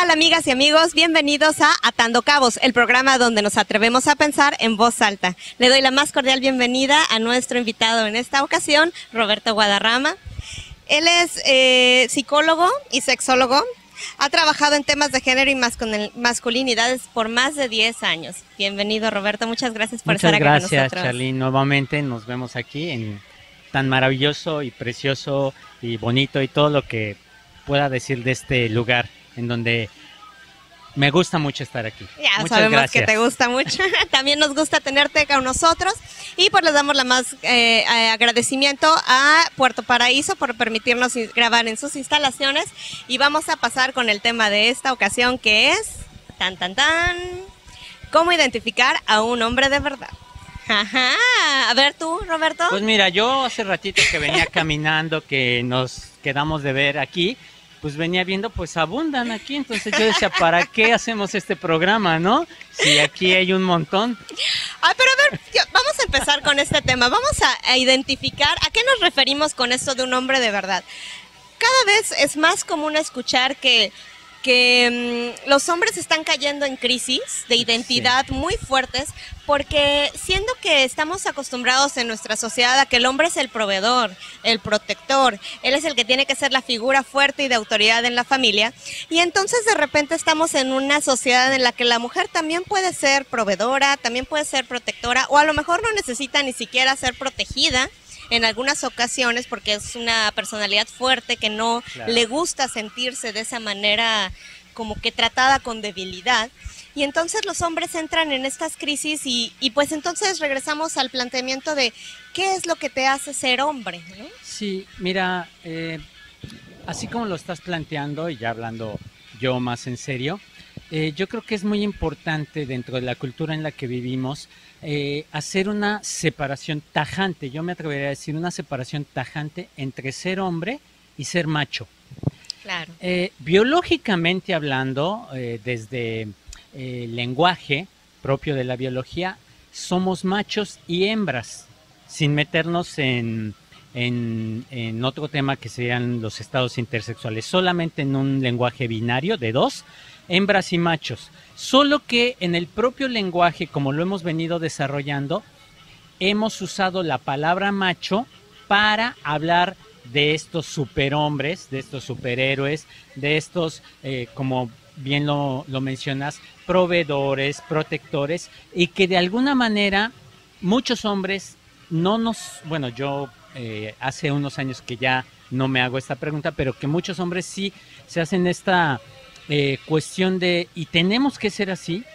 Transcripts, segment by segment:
tal, amigas y amigos? Bienvenidos a Atando Cabos, el programa donde nos atrevemos a pensar en voz alta. Le doy la más cordial bienvenida a nuestro invitado en esta ocasión, Roberto Guadarrama. Él es psicólogo y sexólogo. Ha trabajado en temas de género y masculinidades por más de 10 años. Bienvenido, Roberto. Muchas gracias por estar aquí con nosotros. Muchas gracias, Charlene. Nuevamente nos vemos aquí en tan maravilloso y precioso y bonito y todo lo que pueda decir de este lugar en donde me gusta mucho estar aquí. Ya Muchas sabemos gracias. Que te gusta mucho. También nos gusta tenerte con nosotros y pues les damos la más agradecimiento a Puerto Paraíso por permitirnos grabar en sus instalaciones y vamos a pasar con el tema de esta ocasión que es ¿cómo identificar a un hombre de verdad? Ajá. A ver tú, Roberto. Pues mira, yo hace ratito que venía caminando, que nos quedamos de ver aquí, pues venía viendo, pues abundan aquí, entonces yo decía, ¿para qué hacemos este programa, no? Si aquí hay un montón. Ay, pero a ver, vamos a empezar con este tema, vamos a identificar a qué nos referimos con esto de un hombre de verdad. Cada vez es más común escuchar que los hombres están cayendo en crisis de identidad muy fuertes porque siendo que estamos acostumbrados en nuestra sociedad a que el hombre es el proveedor, el protector, él es el que tiene que ser la figura fuerte y de autoridad en la familia y entonces de repente estamos en una sociedad en la que la mujer también puede ser proveedora, también puede ser protectora o a lo mejor no necesita ni siquiera ser protegida en algunas ocasiones porque es una personalidad fuerte que no le gusta sentirse de esa manera como que tratada con debilidad. Y entonces los hombres entran en estas crisis y pues entonces regresamos al planteamiento de qué es lo que te hace ser hombre, ¿no? Sí, mira, así como lo estás planteando y ya hablando yo más en serio, yo creo que es muy importante dentro de la cultura en la que vivimos hacer una separación tajante, yo me atrevería a decir una separación tajante entre ser hombre y ser macho. Claro. Biológicamente hablando, desde el lenguaje propio de la biología, somos machos y hembras, sin meternos en otro tema que serían los estados intersexuales, solamente en un lenguaje binario de dos, hembras y machos. Solo que en el propio lenguaje, como lo hemos venido desarrollando, hemos usado la palabra macho para hablar de estos superhombres, de estos superhéroes, de estos, como bien lo mencionas, proveedores, protectores, y que de alguna manera muchos hombres bueno, yo hace unos años que ya no me hago esta pregunta, pero que muchos hombres sí se hacen esta cuestión de, ¿y tenemos que ser así?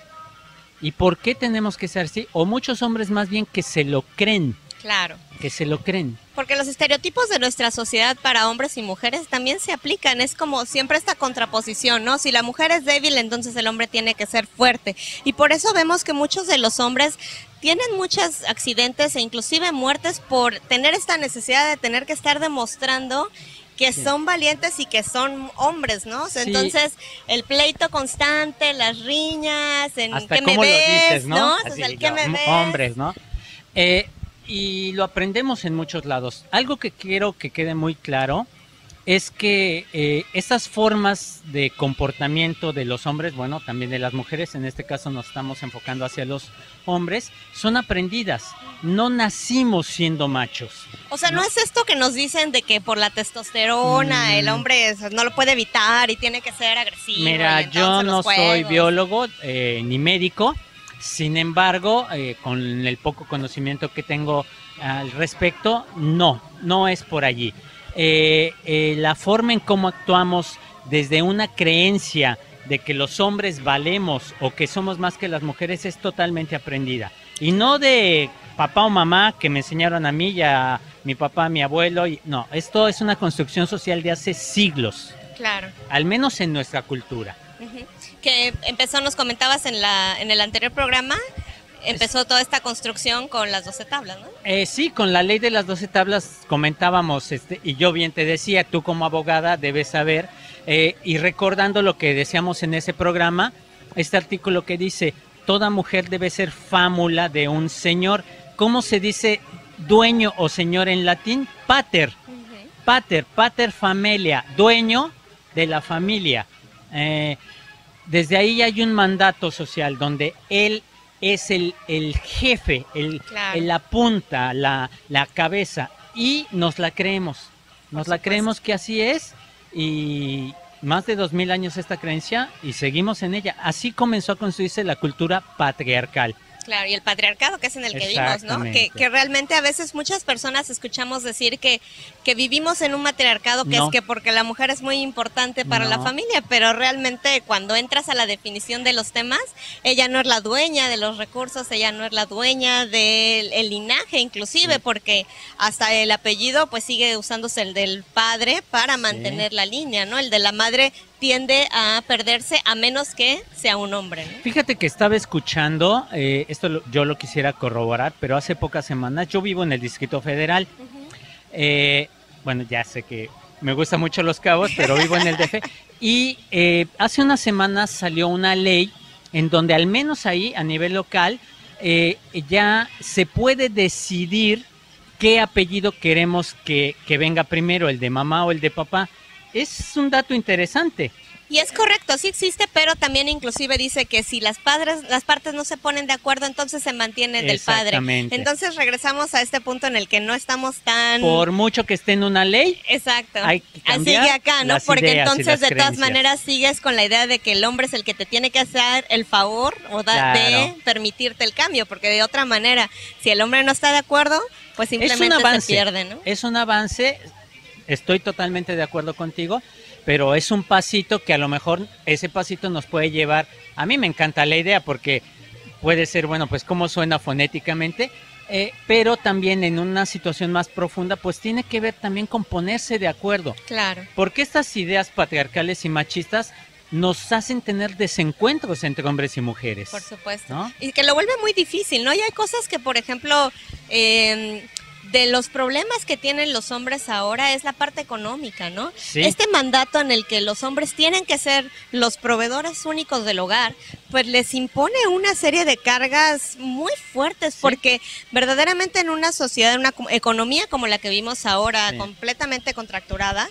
¿Y por qué tenemos que ser así? O muchos hombres más bien que se lo creen. Claro. Que se lo creen. Porque los estereotipos de nuestra sociedad para hombres y mujeres también se aplican. Es como siempre esta contraposición, ¿no? Si la mujer es débil, entonces el hombre tiene que ser fuerte. Y por eso vemos que muchos de los hombres tienen muchos accidentes e inclusive muertes por tener esta necesidad de tener que estar demostrando que son valientes y que son hombres, ¿no? O sea, entonces, el pleito constante, las riñas, en hasta qué me ves, lo dices, ¿no? Así, así, el qué me ves. Hombres, ¿no? Y lo aprendemos en muchos lados. Algo que quiero que quede muy claro es que estas formas de comportamiento de los hombres, bueno, también de las mujeres, en este caso nos estamos enfocando hacia los hombres, son aprendidas. No nacimos siendo machos. O sea, no es esto que nos dicen de que por la testosterona el hombre no lo puede evitar y tiene que ser agresivo. Mira, yo no soy biólogo ni médico. Sin embargo, con el poco conocimiento que tengo al respecto, no es por allí. La forma en cómo actuamos desde una creencia de que los hombres valemos o que somos más que las mujeres es totalmente aprendida. Y no de papá o mamá que me enseñaron a mí y a mi papá, a mi abuelo. No, esto es una construcción social de hace siglos. Claro. Al menos en nuestra cultura. Que empezó, nos comentabas en el anterior programa, empezó toda esta construcción con las 12 tablas, ¿no? Sí, con la ley de las 12 tablas comentábamos, y yo bien te decía, tú como abogada debes saber, y recordando lo que decíamos en ese programa, este artículo que dice, toda mujer debe ser fámula de un señor. ¿Cómo se dice dueño o señor en latín? Pater, pater familia, dueño de la familia. desde ahí hay un mandato social donde él es el jefe, Claro. la punta, la cabeza, y nos la creemos. Nos la creemos que así es, y más de 2000 años esta creencia y seguimos en ella. Así comenzó a construirse la cultura patriarcal. Claro, y el patriarcado que es en el que vivimos, ¿no? Que realmente a veces muchas personas escuchamos decir que vivimos en un matriarcado que es que porque la mujer es muy importante para la familia, pero realmente cuando entras a la definición de los temas, ella no es la dueña de los recursos, ella no es la dueña del linaje inclusive, porque hasta el apellido pues sigue usándose el del padre para mantener la línea, ¿no? El de la madre tiende a perderse a menos que sea un hombre, ¿no? Fíjate que estaba escuchando, yo lo quisiera corroborar, pero hace pocas semanas, yo vivo en el Distrito Federal, bueno, ya sé que me gustan mucho Los Cabos, pero vivo en el DF, y hace unas semanas salió una ley en donde al menos ahí, a nivel local, ya se puede decidir qué apellido queremos que venga primero, el de mamá o el de papá. Es un dato interesante. Y es correcto, sí existe, pero también inclusive dice que si las partes no se ponen de acuerdo, entonces se mantiene del padre. Entonces regresamos a este punto en el que no estamos tan... Por mucho que esté en una ley, exacto, hay que cambiar sigue acá, ¿no? Porque entonces de todas creencias. maneras sigues con la idea de que el hombre es el que te tiene que hacer el favor o de permitirte el cambio, porque de otra manera, si el hombre no está de acuerdo, pues simplemente se pierde, ¿no? Es un avance. Estoy totalmente de acuerdo contigo, pero es un pasito que a lo mejor ese pasito nos puede llevar. A mí me encanta la idea porque puede ser, bueno, pues cómo suena fonéticamente, pero también en una situación más profunda, pues tiene que ver también con ponerse de acuerdo. Claro. Porque estas ideas patriarcales y machistas nos hacen tener desencuentros entre hombres y mujeres. Por supuesto. ¿No? Y que lo vuelve muy difícil, ¿no? Y hay cosas que, por ejemplo, de los problemas que tienen los hombres ahora es la parte económica, ¿no? Sí. Este mandato en el que los hombres tienen que ser los proveedores únicos del hogar, pues les impone una serie de cargas muy fuertes, porque verdaderamente en una sociedad, en una economía como la que vimos ahora, completamente contracturada,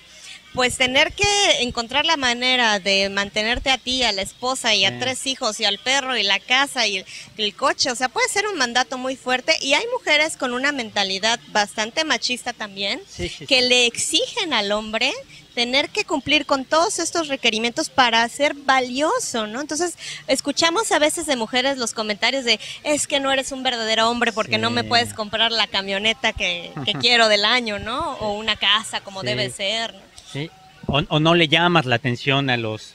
pues tener que encontrar la manera de mantenerte a ti, a la esposa y a 3 hijos y al perro y la casa y el coche, o sea, puede ser un mandato muy fuerte, y hay mujeres con una mentalidad bastante machista también, que le exigen al hombre tener que cumplir con todos estos requerimientos para ser valioso, ¿no? Entonces, escuchamos a veces de mujeres los comentarios de, es que no eres un verdadero hombre porque no me puedes comprar la camioneta que quiero del año, ¿no? O una casa como debe ser, ¿no? Sí. O no le llamas la atención a los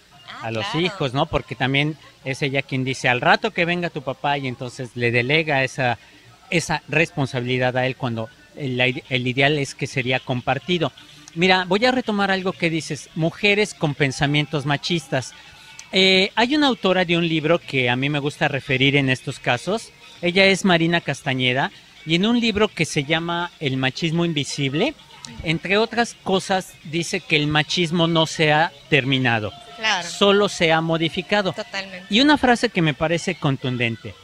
hijos, ¿no? Porque también es ella quien dice, al rato que venga tu papá, y entonces le delega esa responsabilidad a él cuando el ideal es que sería compartido. Mira, voy a retomar algo que dices, mujeres con pensamientos machistas. Hay una autora de un libro que a mí me gusta referir en estos casos. Ella es Marina Castañeda, y en un libro que se llama El machismo invisible, entre otras cosas, dice que el machismo no se ha terminado, solo se ha modificado. Totalmente. Y una frase que me parece contundente: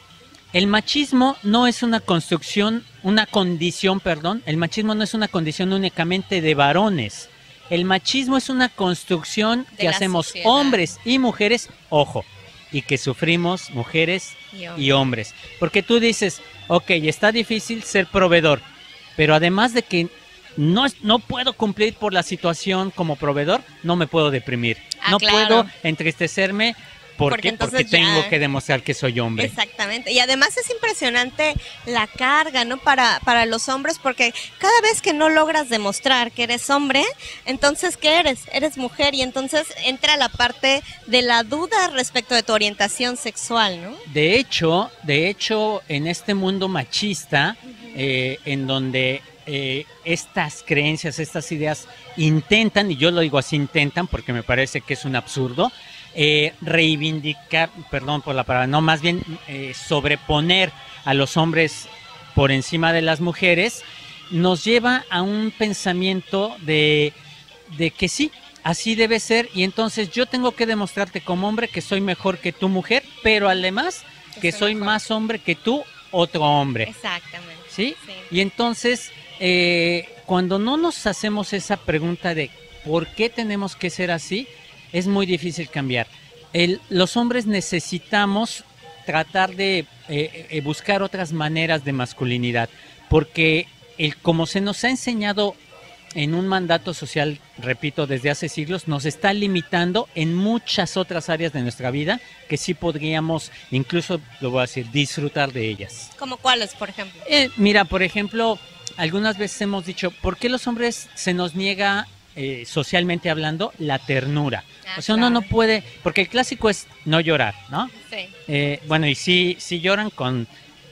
el machismo no es una condición, el machismo no es una condición únicamente de varones. El machismo es una construcción que hacemos hombres y mujeres, ojo, y que sufrimos mujeres y hombres. Porque tú dices, ok, está difícil ser proveedor, pero además de que no puedo cumplir por la situación como proveedor, no me puedo deprimir, puedo entristecerme. ¿Por qué? Porque tengo que demostrar que soy hombre. Exactamente. Y además es impresionante la carga, ¿no? Para los hombres, porque cada vez que no logras demostrar que eres hombre, entonces ¿qué eres? Eres mujer, y entonces entra la parte de la duda respecto de tu orientación sexual, ¿no? De hecho, en este mundo machista, en donde estas creencias, estas ideas intentan, y yo lo digo así, intentan, porque me parece que es un absurdo, reivindicar, perdón por la palabra, no, más bien sobreponer a los hombres por encima de las mujeres, nos lleva a un pensamiento de que sí, así debe ser, y entonces yo tengo que demostrarte como hombre que soy mejor que tu mujer, pero además que soy más hombre que tú, otro hombre. Exactamente. ¿Sí? Y entonces, cuando no nos hacemos esa pregunta de ¿por qué tenemos que ser así?, es muy difícil cambiar. los hombres necesitamos tratar de buscar otras maneras de masculinidad, porque como se nos ha enseñado en un mandato social, repito, desde hace siglos, nos está limitando en muchas otras áreas de nuestra vida que sí podríamos, incluso, lo voy a decir, disfrutar de ellas. ¿Como cuáles, por ejemplo? Mira, por ejemplo, algunas veces hemos dicho, ¿por qué los hombres se nos niega, socialmente hablando, la ternura? O sea, uno no puede, porque el clásico es no llorar, ¿no? Sí. Bueno, y sí lloran con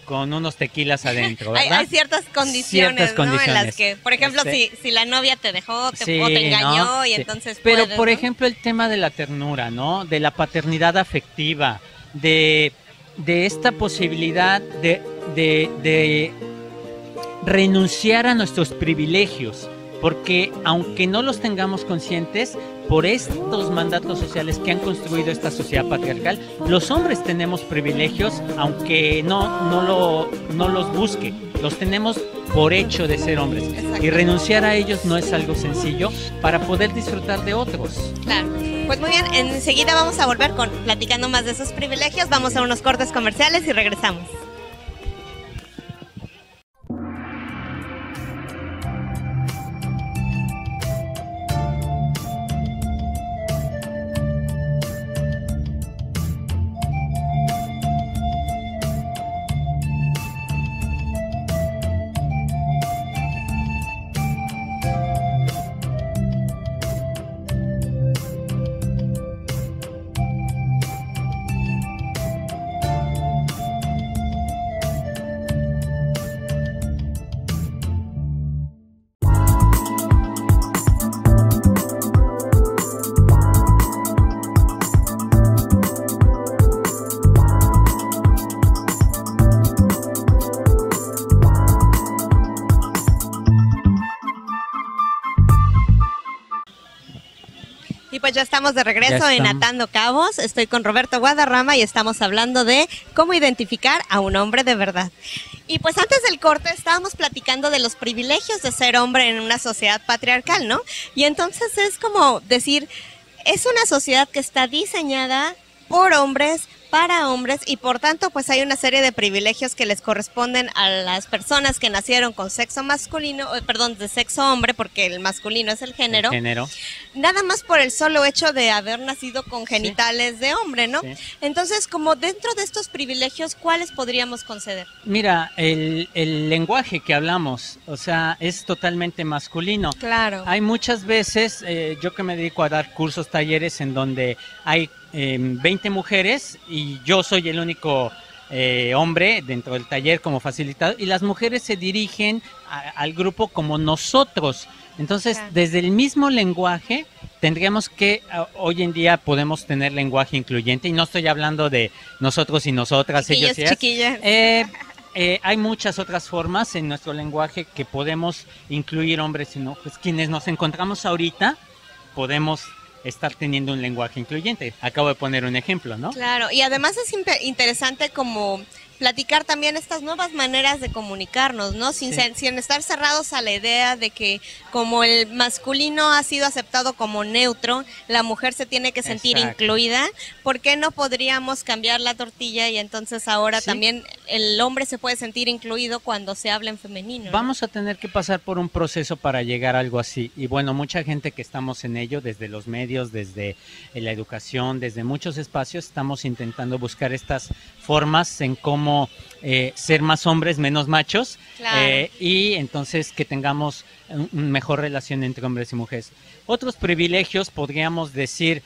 unos tequilas adentro, ¿verdad? Hay ciertas condiciones, ¿no? En las que, por ejemplo, si la novia te dejó o te engañó, ¿no? Y entonces pero, puedes, por ¿no? ejemplo, el tema de la ternura, ¿no? De la paternidad afectiva, de esta posibilidad de renunciar a nuestros privilegios, porque aunque no los tengamos conscientes, por estos mandatos sociales que han construido esta sociedad patriarcal, los hombres tenemos privilegios, aunque no los busque, los tenemos por hecho de ser hombres. Y renunciar a ellos no es algo sencillo para poder disfrutar de otros. Claro. Pues muy bien, enseguida vamos a volver platicando más de esos privilegios, vamos a unos cortes comerciales y regresamos. Y pues ya estamos de regreso en Atando Cabos. Estoy con Roberto Guadarrama y estamos hablando de cómo identificar a un hombre de verdad. Y pues antes del corte estábamos platicando de los privilegios de ser hombre en una sociedad patriarcal, ¿no? Y entonces es como decir, es una sociedad que está diseñada por hombres, para hombres, y por tanto pues hay una serie de privilegios que les corresponden a las personas que nacieron con sexo masculino, perdón, de sexo hombre, porque el masculino es el género. Nada más por el solo hecho de haber nacido con genitales de hombre, ¿no? Sí. Entonces, como dentro de estos privilegios, ¿cuáles podríamos conceder? Mira, el lenguaje que hablamos, o sea, es totalmente masculino. Claro. Hay muchas veces, yo que me dedico a dar cursos, talleres en donde hay 20 mujeres y yo soy el único hombre dentro del taller como facilitador, y las mujeres se dirigen al grupo como nosotros. Entonces, claro, desde el mismo lenguaje tendríamos que, hoy en día podemos tener lenguaje incluyente, y no estoy hablando de nosotros y nosotras, chiquillos, ellos y ellas. Chiquillas. Hay muchas otras formas en nuestro lenguaje que podemos incluir hombres y no, pues quienes nos encontramos ahorita podemos estar teniendo un lenguaje incluyente. Acabo de poner un ejemplo, ¿no? Claro, y además es interesante como platicar también estas nuevas maneras de comunicarnos, ¿no? Sin estar cerrados a la idea de que como el masculino ha sido aceptado como neutro, la mujer se tiene que sentir incluida. ¿Por qué no podríamos cambiar la tortilla y entonces ahora también el hombre se puede sentir incluido cuando se habla en femenino, ¿no? Vamos a tener que pasar por un proceso para llegar a algo así. Y bueno, mucha gente que estamos en ello, desde los medios, desde la educación, desde muchos espacios, estamos intentando buscar estas formas en cómo ser más hombres, menos machos, claro, y entonces que tengamos una mejor relación entre hombres y mujeres. Otros privilegios, podríamos decir,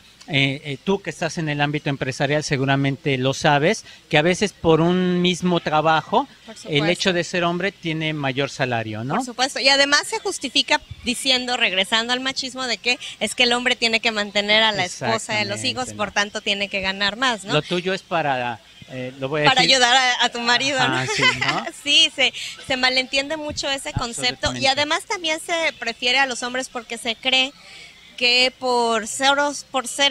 tú que estás en el ámbito empresarial seguramente lo sabes, que a veces por un mismo trabajo, el hecho de ser hombre tiene mayor salario, ¿no? Por supuesto, y además se justifica diciendo, regresando al machismo, de que es que el hombre tiene que mantener a la esposa y a los hijos, por tanto tiene que ganar más, ¿no? Lo tuyo es para... lo voy a para decir, ayudar a tu marido, ¿no? Sí, ¿no? Sí, se malentiende mucho ese concepto, y además también se prefiere a los hombres porque se cree que por ser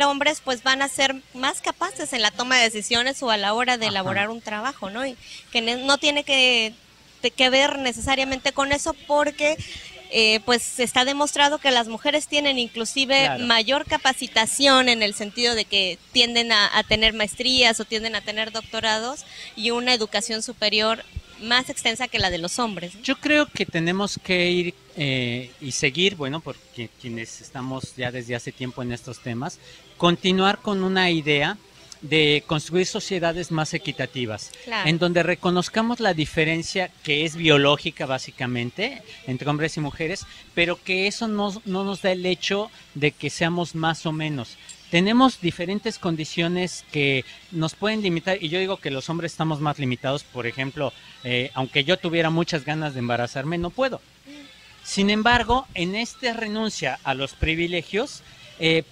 hombres pues van a ser más capaces en la toma de decisiones o a la hora de elaborar un trabajo, ¿no? Y que no tiene que ver necesariamente con eso, porque pues está demostrado que las mujeres tienen inclusive Claro. mayor capacitación en el sentido de que tienden a tener maestrías o tienden a tener doctorados y una educación superior más extensa que la de los hombres, ¿no? Yo creo que tenemos que ir y seguir, bueno, porque quienes estamos ya desde hace tiempo en estos temas, continuar con una idea de construir sociedades más equitativas, Claro. en donde reconozcamos la diferencia que es biológica básicamente entre hombres y mujeres, pero que eso no nos da el hecho de que seamos más o menos. Tenemos diferentes condiciones que nos pueden limitar, y yo digo que los hombres estamos más limitados. Por ejemplo, aunque yo tuviera muchas ganas de embarazarme, no puedo. Sin embargo, en esta renuncia a los privilegios,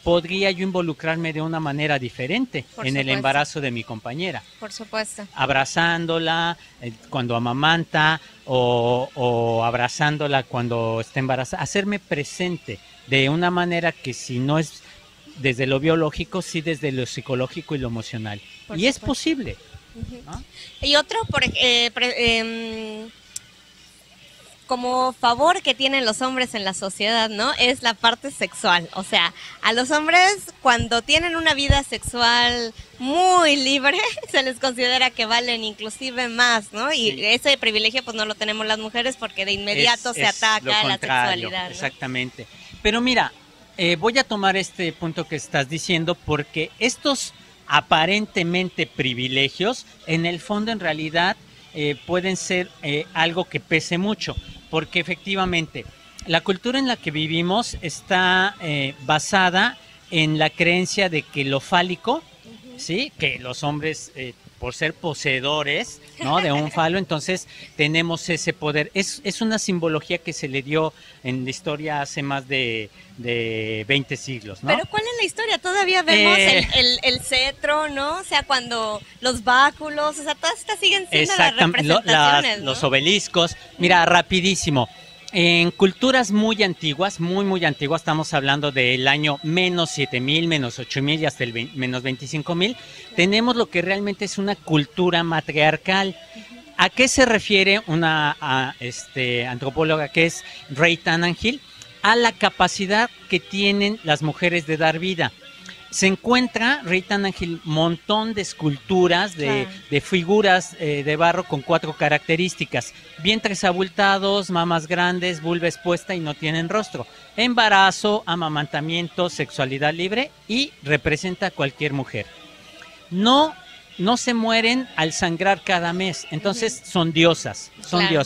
podría yo involucrarme de una manera diferente Por en el supuesto. embarazo de mi compañera, Por supuesto. abrazándola cuando amamanta o abrazándola cuando está embarazada, hacerme presente de una manera que, si no es desde lo biológico, sí desde lo psicológico y lo emocional. Por Y es supuesto. posible, Ujú. ¿no? Y otro, como favor que tienen los hombres en la sociedad, ¿no? Es la parte sexual. O sea, a los hombres, cuando tienen una vida sexual muy libre, se les considera que valen inclusive más, ¿no? Y Sí. ese privilegio pues no lo tenemos las mujeres porque de inmediato se Es ataca lo la contrario, sexualidad, ¿no? exactamente. Pero mira, voy a tomar este punto que estás diciendo, porque estos aparentemente privilegios, en el fondo, en realidad, pueden ser algo que pese mucho, porque efectivamente la cultura en la que vivimos está basada en la creencia de que lo fálico, ¿sí? Que los hombres, por ser poseedores, ¿no?, de un falo, entonces tenemos ese poder. Es una simbología que se le dio en la historia hace más de 20 siglos, ¿no? Pero ¿cuál es la historia? Todavía vemos Eh. el cetro, ¿no? O sea, cuando los báculos, o sea, todas estas siguen siendo las Exactamente, representaciones, ¿no? los obeliscos. Mira, rapidísimo. En culturas muy antiguas, muy antiguas, estamos hablando del año menos 7000, menos 8000 y hasta el menos 25000, tenemos lo que realmente es una cultura matriarcal. ¿A qué se refiere una antropóloga que es Ray Tannehill? A la capacidad que tienen las mujeres de dar vida. Se encuentra, Ray Tannehill, montón de esculturas, Claro. de figuras de barro con 4 características: vientres abultados, mamas grandes, vulva expuesta y no tienen rostro, embarazo, amamantamiento, sexualidad libre, y representa a cualquier mujer. No se mueren al sangrar cada mes, entonces son diosas, Claro.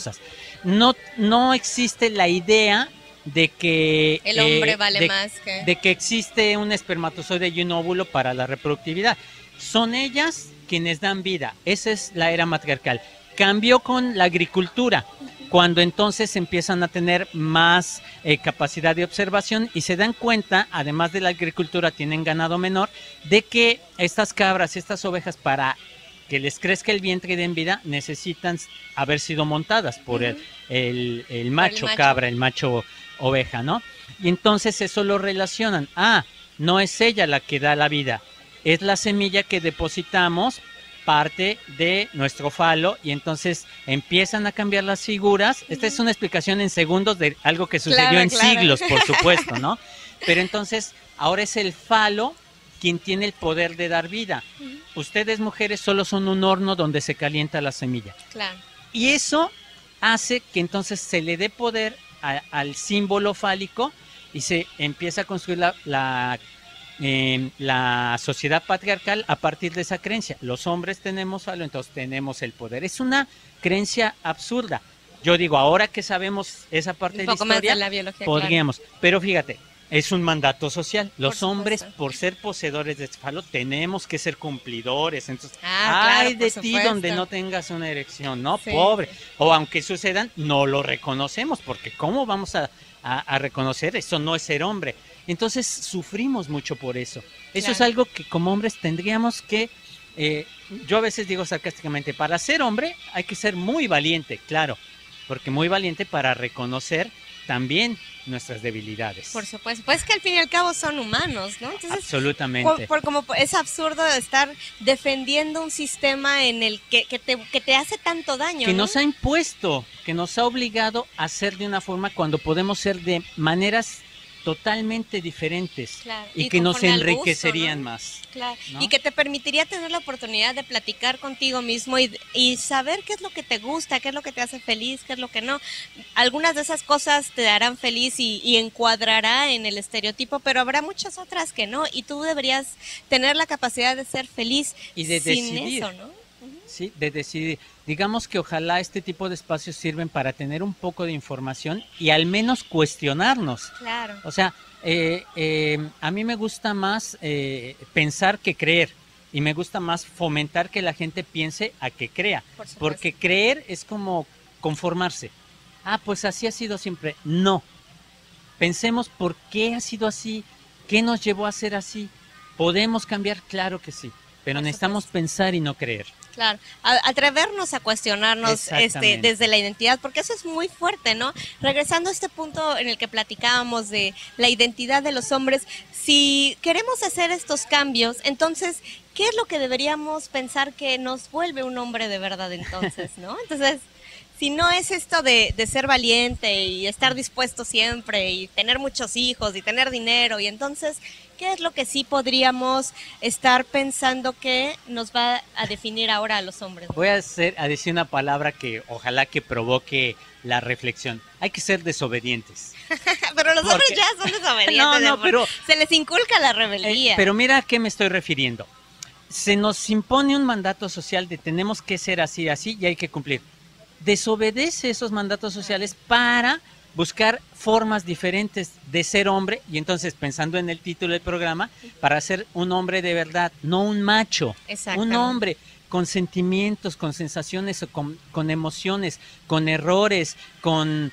No existe la idea de que El hombre vale más que... de que existe un espermatozoide y un óvulo para la reproductividad. Son ellas quienes dan vida. Esa es la era matriarcal. Cambió con la agricultura, cuando entonces empiezan a tener más capacidad de observación y se dan cuenta, además de la agricultura, tienen ganado menor, de que estas cabras, estas ovejas, para que les crezca el vientre y den vida, necesitan haber sido montadas por el macho cabra, el macho oveja, ¿no? Y entonces eso lo relacionan. No es ella la que da la vida, es la semilla que depositamos, parte de nuestro falo, y entonces empiezan a cambiar las figuras. Esta es una explicación en segundos de algo que sucedió en siglos, por supuesto, ¿no? Pero entonces ahora es el falo quien tiene el poder de dar vida. Ustedes, mujeres, solo son un horno donde se calienta la semilla. Claro. Y eso hace que entonces se le dé poder al símbolo fálico y se empieza a construir la sociedad patriarcal a partir de esa creencia. Los hombres tenemos falo, entonces tenemos el poder. Es una creencia absurda. Yo digo, ahora que sabemos esa parte de la historia, más de la biología, podríamos. Claro. Pero fíjate, es un mandato social. Los hombres, supuesto, por ser poseedores de falo, tenemos que ser cumplidores. Entonces, claro, ay de ti donde no tengas una erección, ¿no? Sí. Pobre. O aunque sucedan, no lo reconocemos, porque ¿cómo vamos a reconocer? Eso no es ser hombre. Entonces, sufrimos mucho por eso. Eso Claro. es algo que como hombres tendríamos que... yo a veces digo sarcásticamente, para ser hombre hay que ser muy valiente, claro, porque muy valiente para reconocer también nuestras debilidades. Por supuesto, pues que al fin y al cabo son humanos, ¿no? Entonces, absolutamente. Como es absurdo estar defendiendo un sistema en el que te hace tanto daño, que ¿no? nos ha impuesto, que nos ha obligado a ser de una forma cuando podemos ser de maneras totalmente diferentes, claro, y que nos conforme al enriquecerían gusto, ¿no? más. Claro, ¿no? y que te permitiría tener la oportunidad de platicar contigo mismo y saber qué es lo que te gusta, qué es lo que te hace feliz, qué es lo que no. Algunas de esas cosas te harán feliz y encuadrará en el estereotipo, pero habrá muchas otras que no, y tú deberías tener la capacidad de ser feliz y de sin decidir, eso, ¿no? Sí, de decidir. Digamos que ojalá este tipo de espacios sirven para tener un poco de información y al menos cuestionarnos. Claro. O sea, a mí me gusta más pensar que creer, y me gusta más fomentar que la gente piense a que crea. Porque creer es como conformarse. Ah, pues así ha sido siempre. No. Pensemos por qué ha sido así, qué nos llevó a ser así. ¿Podemos cambiar? Claro que sí. Pero necesitamos pensar y no creer. Claro, atrevernos a cuestionarnos desde la identidad, porque eso es muy fuerte, ¿no? Regresando a este punto en el que platicábamos de la identidad de los hombres, si queremos hacer estos cambios, entonces, ¿qué es lo que deberíamos pensar que nos vuelve un hombre de verdad entonces, ¿no? Entonces, si no es esto de ser valiente y estar dispuesto siempre y tener muchos hijos y tener dinero, y entonces, ¿qué es lo que sí podríamos estar pensando que nos va a definir ahora a los hombres? Voy a decir una palabra que ojalá que provoque la reflexión. Hay que ser desobedientes. Pero los hombres ya son desobedientes. No, pero se les inculca la rebeldía. Pero mira a qué me estoy refiriendo. Se nos impone un mandato social de tenemos que ser así, así, y hay que cumplir. Desobedece esos mandatos sociales para buscar formas diferentes de ser hombre, y entonces, pensando en el título del programa, para ser un hombre de verdad, no un macho, un hombre con sentimientos, con sensaciones, con emociones, con errores, con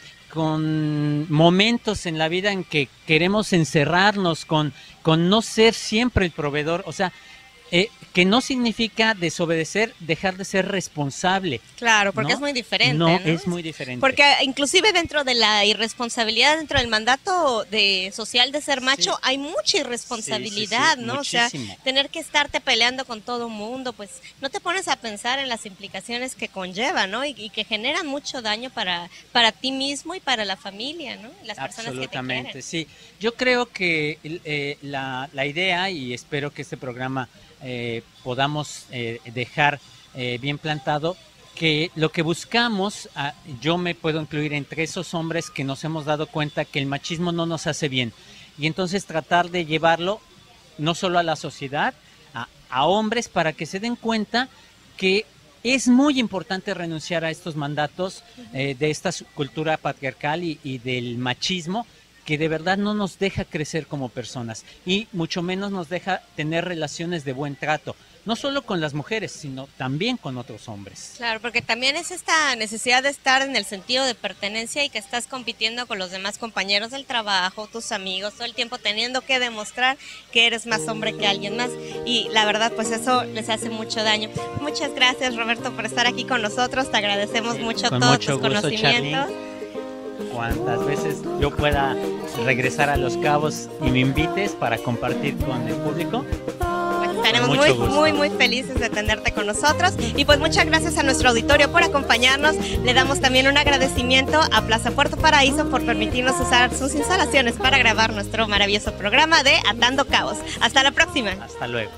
momentos en la vida en que queremos encerrarnos, con no ser siempre el proveedor, o sea, que no significa desobedecer, dejar de ser responsable. Claro, porque ¿no? Es muy diferente. No, es muy diferente. Porque inclusive dentro de la irresponsabilidad, dentro del mandato social de ser macho, hay mucha irresponsabilidad, ¿no? Muchísimo. O sea, tener que estarte peleando con todo mundo, pues no te pones a pensar en las implicaciones que conlleva, ¿no? Y que generan mucho daño para ti mismo y para la familia, ¿no? Las personas que te quieren. Absolutamente, sí. Yo creo que la idea, y espero que este programa podamos dejar bien plantado, que lo que buscamos, yo me puedo incluir entre esos hombres que nos hemos dado cuenta que el machismo no nos hace bien, y entonces tratar de llevarlo no solo a la sociedad, a hombres, para que se den cuenta que es muy importante renunciar a estos mandatos de esta cultura patriarcal y del machismo, que de verdad no nos deja crecer como personas y mucho menos nos deja tener relaciones de buen trato, no solo con las mujeres, sino también con otros hombres. Claro, porque también es esta necesidad de estar en el sentido de pertenencia y que estás compitiendo con los demás compañeros del trabajo, tus amigos, todo el tiempo teniendo que demostrar que eres más hombre que alguien más, y la verdad pues eso les hace mucho daño. Muchas gracias, Roberto, por estar aquí con nosotros, te agradecemos mucho todos tus conocimientos. Charly. Cuantas veces yo pueda regresar a Los Cabos y me invites para compartir con el público, pues estaremos muy felices de tenerte con nosotros. Y pues muchas gracias a nuestro auditorio por acompañarnos. Le damos también un agradecimiento a Plaza Puerto Paraíso por permitirnos usar sus instalaciones para grabar nuestro maravilloso programa de Atando Cabos. Hasta la próxima. Hasta luego.